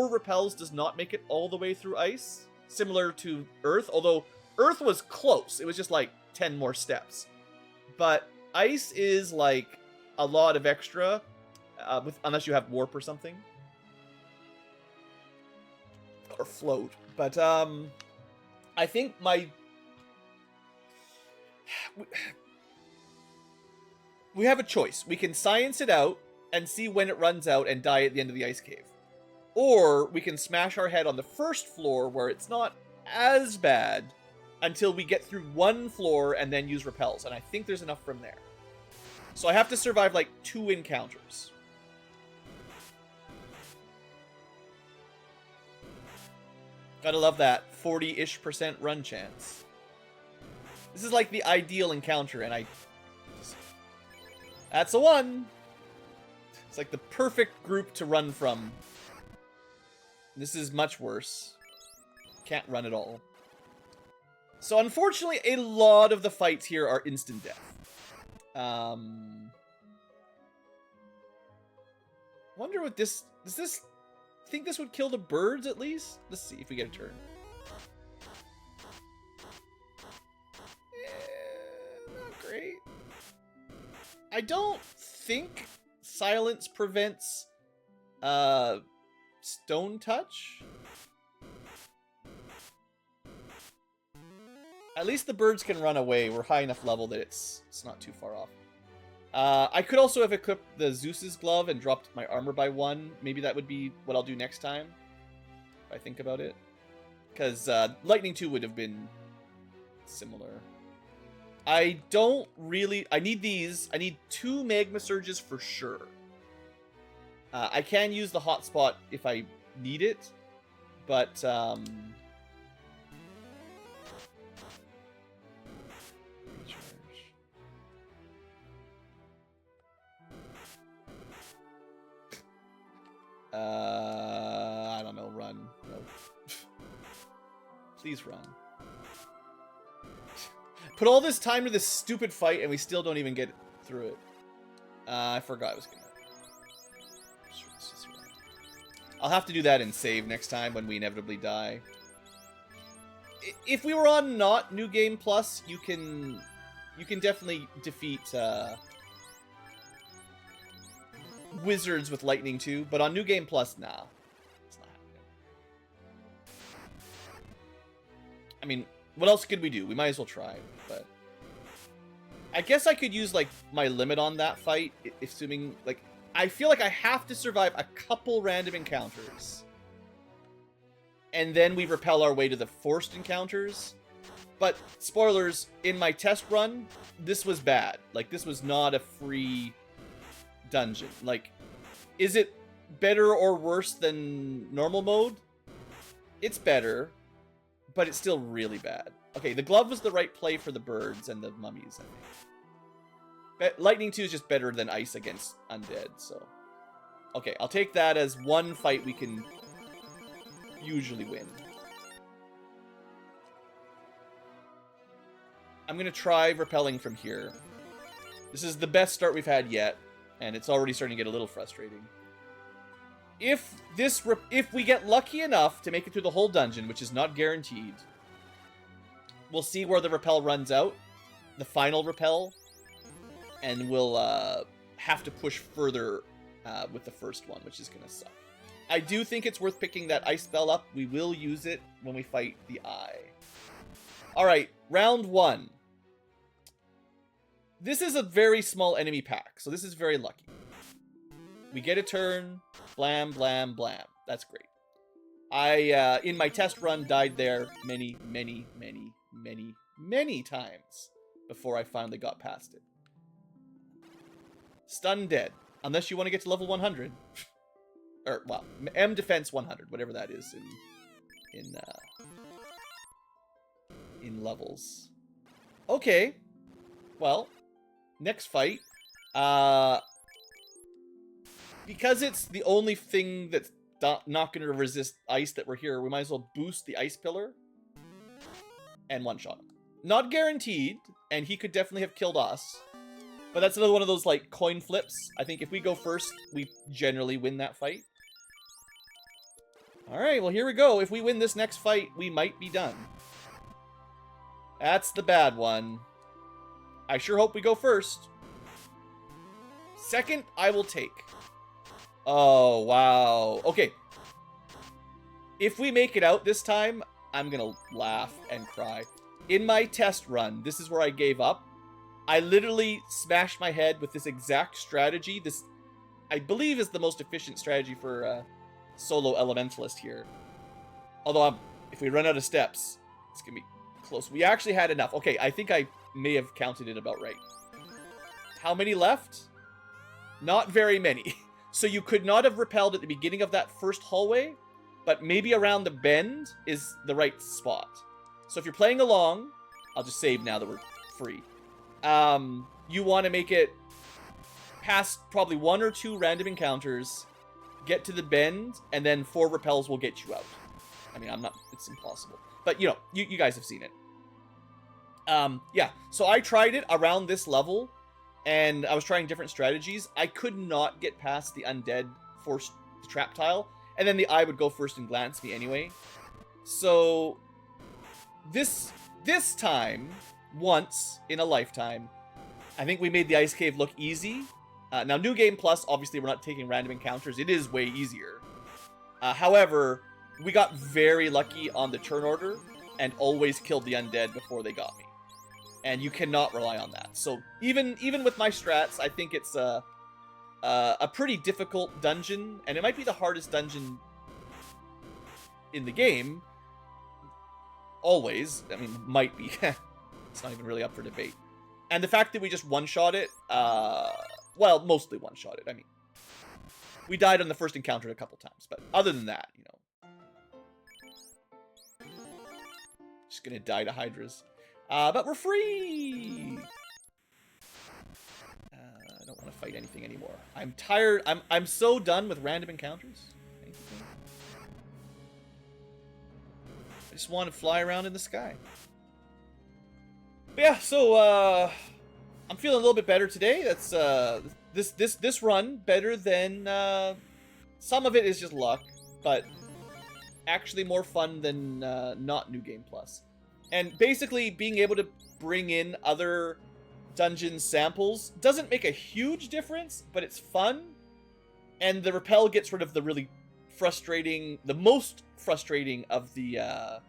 repels does not make it all the way through ice, similar to Earth, although Earth was close. It was just like 10 more steps. But ice is like a lot of extra, unless you have warp or something. Or float. But I think we have a choice. We can science it out and see when it runs out and die at the end of the ice cave. Or we can smash our head on the first floor where it's not as bad until we get through one floor and then use repels. And I think there's enough from there. So I have to survive like 2 encounters. Gotta love that 40-ish% run chance. This is like the ideal encounter, and that's a 1! It's like the perfect group to run from. This is much worse. Can't run at all. So unfortunately, a lot of the fights here are instant death. Wonder what this... Does this... think this would kill the birds at least? Let's see if we get a turn. Not great. I don't think silence prevents stone touch. At least the birds can run away. We're high enough level that it's not too far off. I could also have equipped the Zeus's glove and dropped my armor by 1. Maybe that would be what I'll do next time, if I think about it. Because Lightning 2 would have been similar. I don't really... I need these. I need 2 Magma Surges for sure. I can use the hotspot if I need it, but... I don't know, run. No. Please run. Put all this time to this stupid fight and we still don't even get through it. I forgot I was gonna... I'll have to do that and save next time when we inevitably die. If we were on not New Game Plus, you can definitely defeat wizards with Lightning 2, but on New Game Plus, nah. It's not happening. I mean, what else could we do? We might as well try, but... I guess I could use, like, my limit on that fight, assuming, like... I feel like I have to survive a couple random encounters. And then we repel our way to the forced encounters. But, spoilers, in my test run, this was bad. Like, this was not a free dungeon. Like, is it better or worse than normal mode? It's better, but it's still really bad. Okay, the glove was the right play for the birds and the mummies, I think. Lightning 2 is just better than ice against undead, so... Okay, I'll take that as one fight we can usually win. I'm gonna try repelling from here. This is the best start we've had yet, and it's already starting to get a little frustrating. If we get lucky enough to make it through the whole dungeon, which is not guaranteed, we'll see where the repel runs out, the final repel, and we'll have to push further with the first one, which is gonna suck. I do think it's worth picking that ice spell up. We will use it when we fight the eye. Alright, round 1. This is a very small enemy pack, so this is very lucky. We get a turn, blam, blam, blam. That's great. I, in my test run, died there many, many, many, many, many times before I finally got past it. Stun dead. Unless you want to get to level 100. Or, well, M defense 100, whatever that is in levels. Okay. Well, next fight. Because it's the only thing that's not going to resist ice that we're here, we might as well boost the ice pillar and one-shot him. Not guaranteed, and he could definitely have killed us. But that's another one of those, like, coin flips. I think if we go first, we generally win that fight. Alright, well, here we go. If we win this next fight, we might be done. That's the bad one. I sure hope we go first. Second, I will take. Oh, wow. Okay. If we make it out this time, I'm gonna laugh and cry. In my test run, this is where I gave up. I literally smashed my head with this exact strategy. This, I believe, is the most efficient strategy for solo Elementalist here. Although, if we run out of steps, it's going to be close. We actually had enough. Okay, I think I may have counted it about right. How many left? Not very many. So you could not have repelled at the beginning of that first hallway, but maybe around the bend is the right spot. So if you're playing along, I'll just save now that we're free. You want to make it past probably 1 or 2 random encounters, get to the bend, and then 4 repels will get you out. I mean, it's impossible. But, you know, you guys have seen it. Yeah, so I tried it around this level, and I was trying different strategies. I could not get past the undead forced trap tile, and then the eye would go first and glance me anyway. So, this time, once in a lifetime, I think we made the ice cave look easy. Now, New Game Plus, obviously we're not taking random encounters. It is way easier. However, we got very lucky on the turn order and always killed the undead before they got me. And you cannot rely on that. So even with my strats, I think it's a pretty difficult dungeon, and it might be the hardest dungeon in the game. Always. I mean, might be. It's not even really up for debate. And the fact that we just one-shot it, well, mostly one-shot it. I mean, we died on the first encounter a couple times, but other than that, you know. Just gonna die to Hydras. But we're free! I don't want to fight anything anymore. I'm tired. I'm so done with random encounters. Thank you. I just want to fly around in the sky. But yeah, so I'm feeling a little bit better today. That's this run better than some of it is just luck, but actually more fun than not New Game Plus. And basically, being able to bring in other dungeon samples doesn't make a huge difference, but it's fun. And the repel gets rid of the really frustrating, the most frustrating of the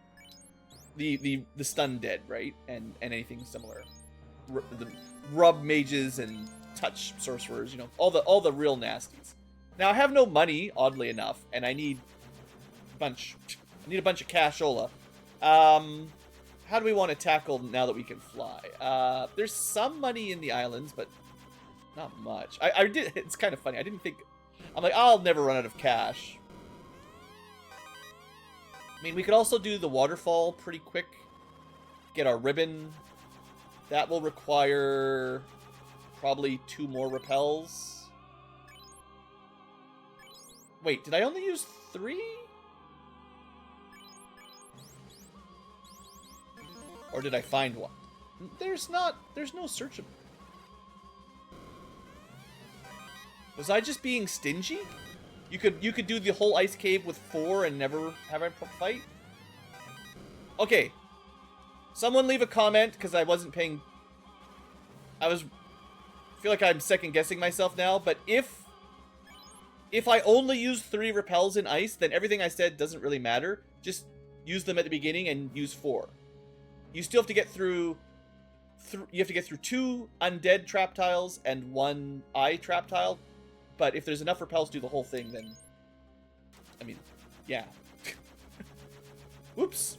stun dead, right? And anything similar. The rub mages and touch sorcerers, you know, all the real nasties. Now I have no money, oddly enough, and I need a bunch of cashola. How do we want to tackle now that we can fly? There's some money in the islands, but not much. I did. It's kind of funny. I didn't think. I'm like, I'll never run out of cash. I mean, we could also do the waterfall pretty quick. Get our ribbon. That will require probably 2 more repels. Wait, did I only use 3? Or did I find one? There's no searchable. Was I just being stingy? You could do the whole ice cave with 4 and never have a fight? Okay. Someone leave a comment, because I wasn't paying... I feel like I'm second guessing myself now, but if I only use 3 repels in ice, then everything I said doesn't really matter. Just use them at the beginning and use 4. You still have to get through... you have to get through 2 undead trap tiles and 1 eye trap tile. But if there's enough repels to do the whole thing, then... I mean, yeah. Whoops.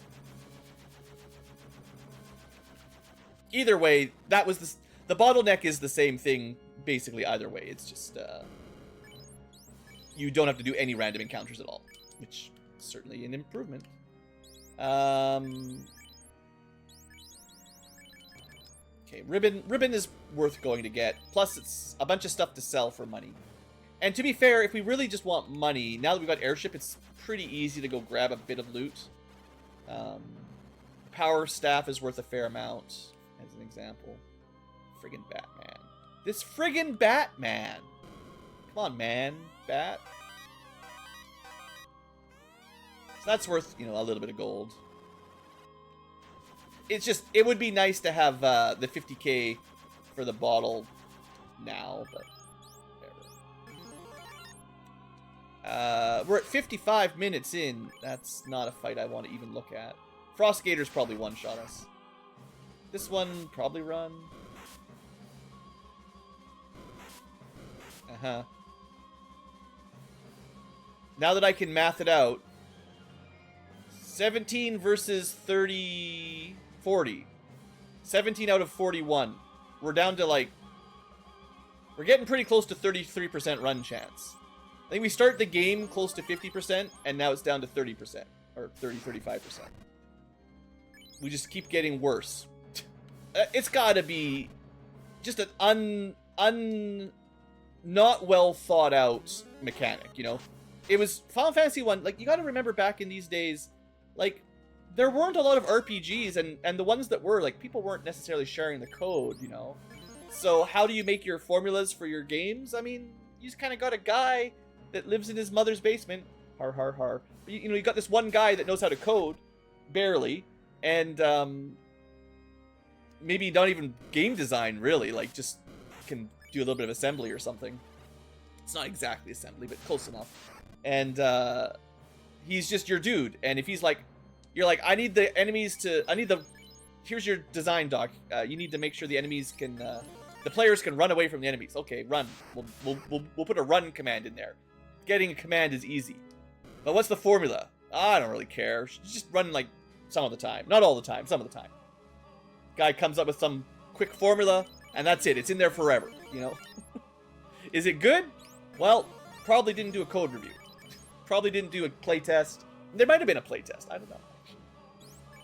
Either way, that was the bottleneck is the same thing, basically, either way. It's just, you don't have to do any random encounters at all. Which is certainly an improvement. Okay, ribbon is worth going to get. Plus, it's a bunch of stuff to sell for money. And to be fair, if we really just want money, now that we've got airship, it's pretty easy to go grab a bit of loot. Power staff is worth a fair amount, as an example. Friggin' Batman. This friggin' Batman! Come on, man. Bat. So that's worth, you know, a little bit of gold. It's just, it would be nice to have the 50k for the bottle now, but whatever. We're at 55 minutes in. That's not a fight I want to even look at. Frost Gators probably one-shot us. This one probably run. now that I can math it out, 17 versus 30, 40. 17 out of 41. We're down to like, we're getting pretty close to 33% run chance. I think we start the game close to 50%, and now it's down to 30%, or 35%. We just keep getting worse. It's gotta be just an not well thought out mechanic, you know? It was Final Fantasy 1, like, you gotta remember back in these days, like, there weren't a lot of RPGs, and the ones that were, like, people weren't necessarily sharing the code, you know? So how do you make your formulas for your games? I mean, you just kind of got a guy that lives in his mother's basement. Har, har, har. You know, you got this one guy that knows how to code, barely, and maybe not even game design, really. Like, just can do a little bit of assembly or something. It's not exactly assembly, but close enough. And he's just your dude. And if he's like, you're like, I need the enemies to, here's your design doc. You need to make sure the enemies can, the players can run away from the enemies. Okay, run. We'll put a run command in there. Getting a command is easy. But what's the formula? I don't really care. Just run like some of the time. Not all the time, some of the time. Guy comes up with some quick formula, and that's it. It's in there forever, you know? Is it good? Well, probably didn't do a code review. Probably didn't do a playtest. There might have been a playtest. I don't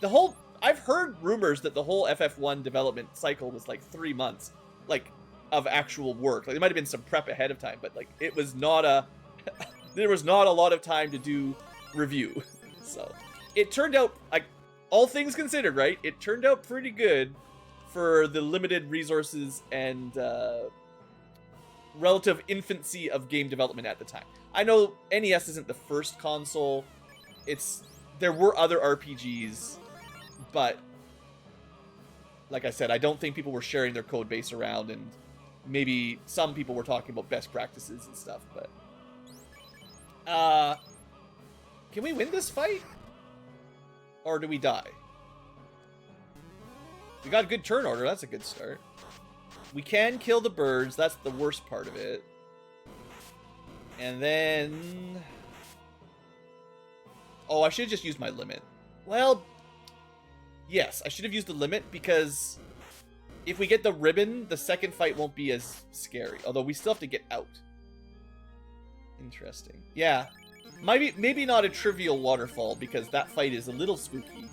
know. I've heard rumors that the whole FF1 development cycle was like 3 months, like, of actual work. Like, there might have been some prep ahead of time, but like, it was not there was not a lot of time to do review. So it turned out, like, all things considered, right? It turned out pretty good for the limited resources and relative infancy of game development at the time. I know NES isn't the first console. There were other RPGs, but like I said, I don't think people were sharing their code base around, and maybe some people were talking about best practices and stuff, but can we win this fight? Or do we die? We got a good turn order, that's a good start. We can kill the birds, that's the worst part of it. And then... oh, I should have just used my limit. Well, yes, I should have used the limit, because if we get the ribbon, the second fight won't be as scary. Although we still have to get out. Interesting. Yeah. Maybe not a trivial waterfall, because that fight is a little spooky.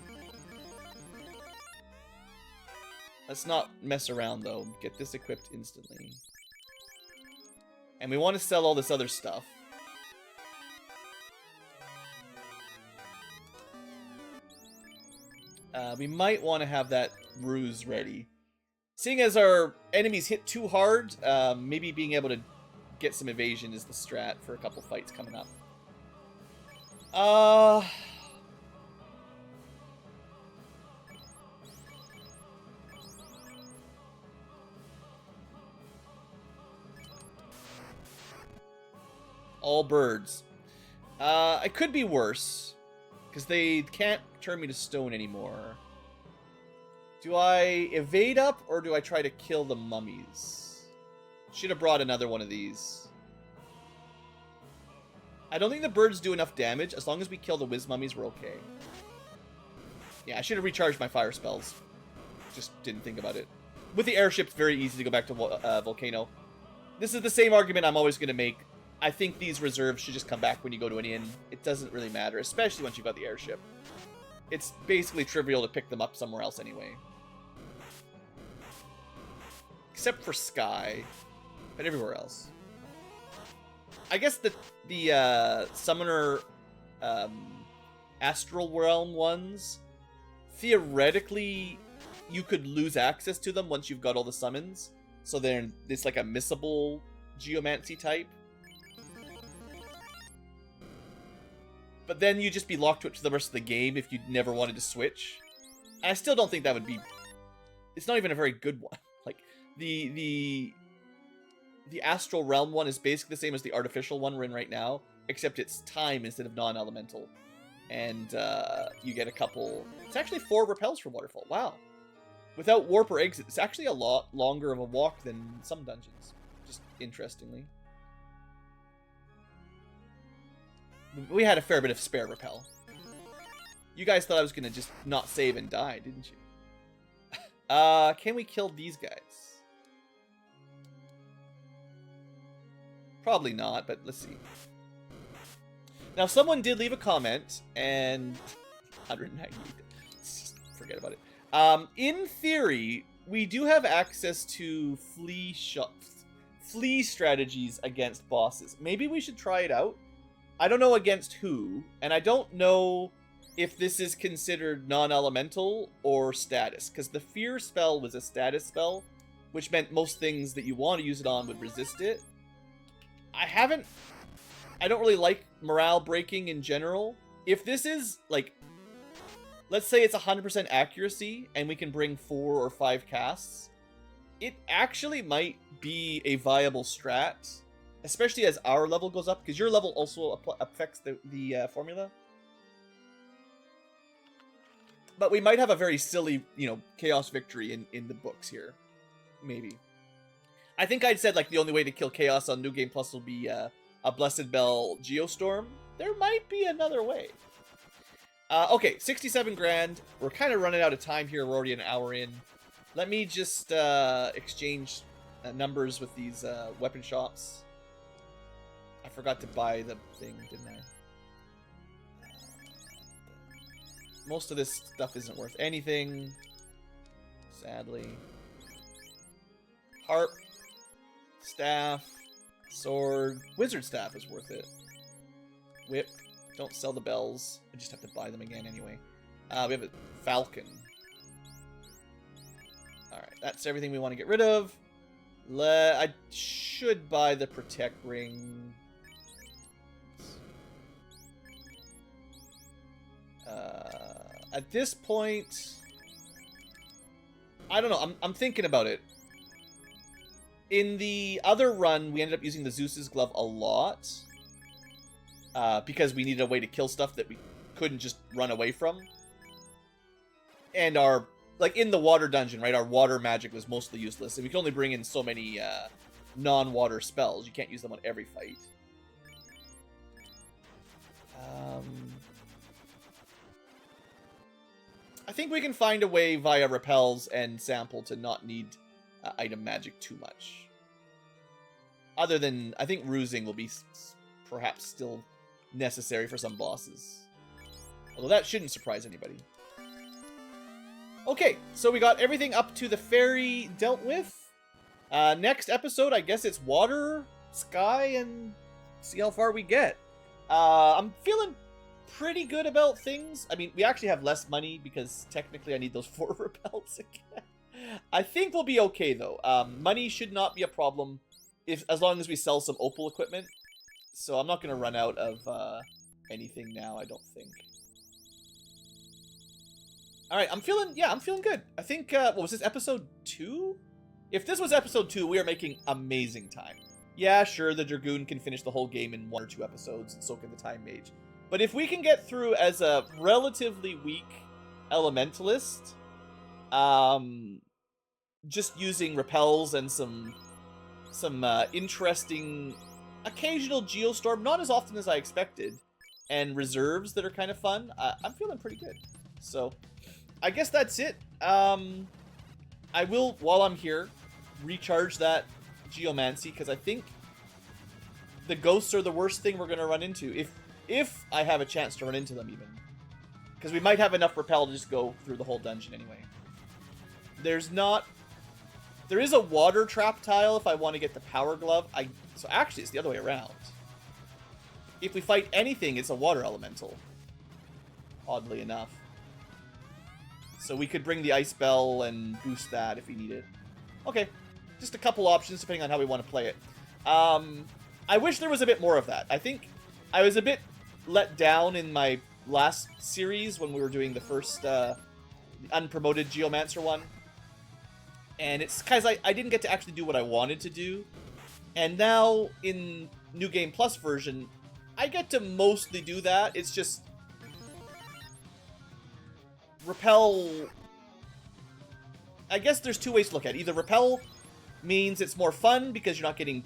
Let's not mess around, though. Get this equipped instantly. And we want to sell all this other stuff. We might want to have that ruse ready. Seeing as our enemies hit too hard, maybe being able to get some evasion is the strat for a couple fights coming up. All birds. I could be worse, because they can't turn me to stone anymore. Do I evade up, or do I try to kill the mummies? Should have brought another one of these. I don't think the birds do enough damage. As long as we kill the whiz mummies, we're okay. Yeah, I should have recharged my fire spells. Just didn't think about it. With the airship, it's very easy to go back to Volcano. This is the same argument I'm always going to make. I think these reserves should just come back when you go to an inn. It doesn't really matter, especially once you've got the airship. It's basically trivial to pick them up somewhere else anyway. Except for Sky, but everywhere else. I guess the Summoner Astral Realm ones, theoretically, you could lose access to them once you've got all the summons. So then it's like a missable Geomancy type. But then you'd just be locked to it to the rest of the game if you never wanted to switch. And I still don't think that would be... It's not even a very good one. Like, the Astral Realm one is basically the same as the artificial one we're in right now, except it's time instead of non-elemental. And you get a couple... It's actually 4 repels from Waterfall. Wow. Without warp or exit, it's actually a lot longer of a walk than some dungeons. Just interestingly. We had a fair bit of spare repel. You guys thought I was gonna just not save and die, didn't you? Can we kill these guys? Probably not, but let's see. Now, someone did leave a comment, and 190. Just forget about it. In theory, we do have access to flee strategies against bosses. Maybe we should try it out. I don't know against who, and I don't know if this is considered non-elemental or status, because the fear spell was a status spell, which meant most things that you want to use it on would resist it. I don't really like morale breaking in general. If this is, like, let's say it's 100% accuracy, and we can bring 4 or 5 casts, it actually might be a viable strat, especially as our level goes up, because your level also affects the formula. But we might have a very silly, chaos victory in the books here. Maybe. I think I'd said, like, the only way to kill chaos on New Game Plus will be a Blessed Bell Geostorm. There might be another way. Okay, 67 grand. We're kind of running out of time here. We're already an hour in. Let me just exchange numbers with these weapon shops. I forgot to buy the thing, didn't I? Most of this stuff isn't worth anything, sadly. Harp, staff, sword, wizard staff is worth it. Whip, don't sell the bells. I just have to buy them again anyway. We have a falcon. Alright, that's everything we want to get rid of. I should buy the protect ring. At this point, I don't know. I'm thinking about it. In the other run, we ended up using the Zeus's glove a lot. Because we needed a way to kill stuff that we couldn't just run away from. And our, like, in the water dungeon, right, our water magic was mostly useless. And we could only bring in so many non-water spells. You can't use them on every fight. I think we can find a way via repels and sample to not need item magic too much. Other than, I think rusing will be perhaps still necessary for some bosses. Although that shouldn't surprise anybody. Okay, so we got everything up to the ferry dealt with. Next episode, I guess it's water, sky, and see how far we get. I'm feeling pretty good about things. I mean, we actually have less money because technically I need those 4 repels again. I think we'll be okay, though. Money should not be a problem as long as we sell some opal equipment. So I'm not going to run out of anything now, I don't think. Alright, I'm feeling good. I think, what was this, episode 2? If this was episode 2, we are making amazing time. Yeah, sure, the Dragoon can finish the whole game in 1 or 2 episodes, and so can the Time Mage. But if we can get through as a relatively weak Elementalist, just using repels and some interesting occasional Geostorm, not as often as I expected, and reserves that are kind of fun, I'm feeling pretty good. So, I guess that's it. I will, while I'm here, recharge that Geomancy, because I think the ghosts are the worst thing we're going to run into, if I have a chance to run into them, even. Because we might have enough repel to just go through the whole dungeon anyway. There is a water trap tile if I want to get the power glove. So actually, it's the other way around. If we fight anything, it's a water elemental. Oddly enough. So we could bring the ice bell and boost that if we need it. Okay, just a couple options depending on how we want to play it. I wish there was a bit more of that. I think I was a bit let down in my last series when we were doing the first unpromoted Geomancer one. And it's because I didn't get to actually do what I wanted to do. And now, in New Game Plus version, I get to mostly do that. It's just... Repel... I guess there's 2 ways to look at it. Either repel means it's more fun because you're not getting,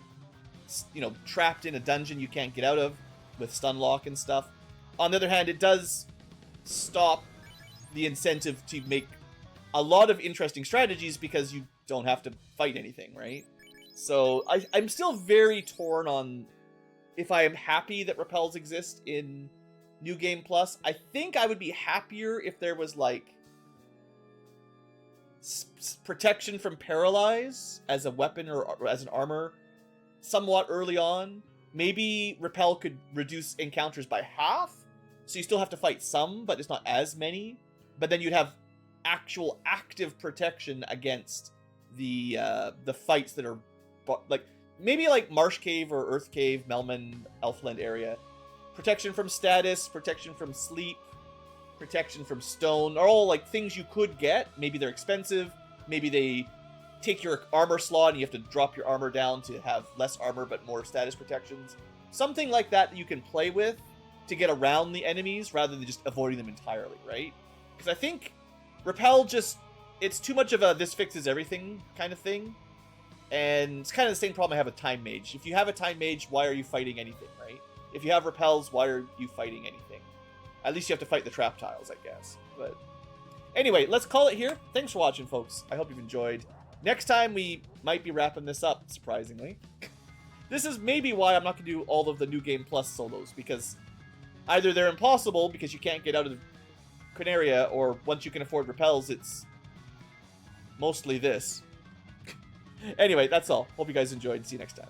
trapped in a dungeon you can't get out of. with stun lock and stuff. On the other hand, it does stop the incentive to make a lot of interesting strategies because you don't have to fight anything, right? So I'm still very torn on if I am happy that repels exist in New Game Plus. I think I would be happier if there was like protection from paralyze as a weapon or as an armor somewhat early on. Maybe repel could reduce encounters by half, so you still have to fight some, but it's not as many. But then you'd have actual active protection against the fights that are like maybe like Marsh Cave or Earth Cave, Melman, Elfland area. Protection from status, protection from sleep, protection from stone are all like things you could get. Maybe they're expensive. Maybe they take your armor slot and you have to drop your armor down to have less armor but more status protections. Something like that you can play with to get around the enemies rather than just avoiding them entirely, right? Because I think repel just, it's too much of a this fixes everything kind of thing. And it's kind of the same problem I have with Time Mage. If you have a Time Mage, why are you fighting anything, right? If you have repels, why are you fighting anything? At least you have to fight the trap tiles, I guess. But anyway, let's call it here. Thanks for watching, folks. I hope you've enjoyed. Next time, we might be wrapping this up, surprisingly. This is maybe why I'm not going to do all of the New Game Plus solos, because either they're impossible because you can't get out of the Quinaria, or once you can afford repels, it's mostly this. Anyway, that's all. Hope you guys enjoyed. See you next time.